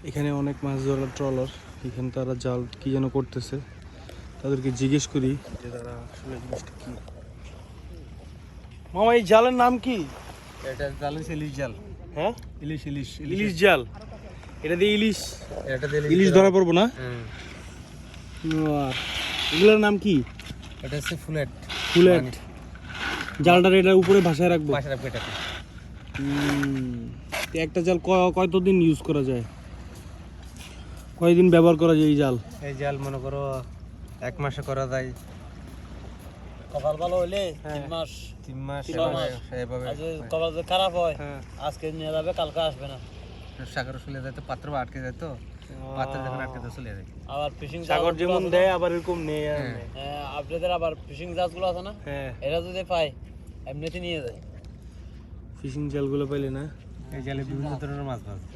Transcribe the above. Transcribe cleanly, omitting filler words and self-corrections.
এখানে অনেক মাছ ধরার ট্রলার, এখানে তারা জাল কি যেন করতেছে, তাদেরকে জিজ্ঞেস করি যে তারা আসলে জিনিসটা কি। মামা এই জালের নাম কি? এটা জাল হচ্ছে ইলিশ জাল। হ্যাঁ, ইলিশ ইলিশ ইলিশ জাল। এটা দিয়ে ইলিশ এটা দিয়ে ইলিশ ধরা পড়বো না? আর এগুলোর নাম কি? এটা হচ্ছে ফুলেট। ফুলেট। জালটার এটার উপরে ভাসায় রাখবো। পাশে রাখবে এটাকে। তো একটা জাল কতদিন ইউজ করা যায়, কয়দিন ব্যবহার করা যায় এই জাল? এই জাল মনে করো 1 মাসে করা যায়। কপাল ভালো হইলে 3 মাস এভাবে। কপাল যদি খারাপ হয় আজকে নিয়ে যাবে, কালকে আসবে না। সাগরে চলে যায় তো, পাত্র আটকে যায় তো, পাত্র যখন আটকে যায় চলে যায়। আবার ফিশিং সাগর যেমন দেয় আবার এরকম নেই। আপনাদের আবার ফিশিং জাহাজগুলো আছে না, এরা যদি পায় এমনিতে নিয়ে যায়। ফিশিং জালগুলো পাইলে না, এই জালে বিভিন্ন ধরনের মাছ পাওয়া যায়।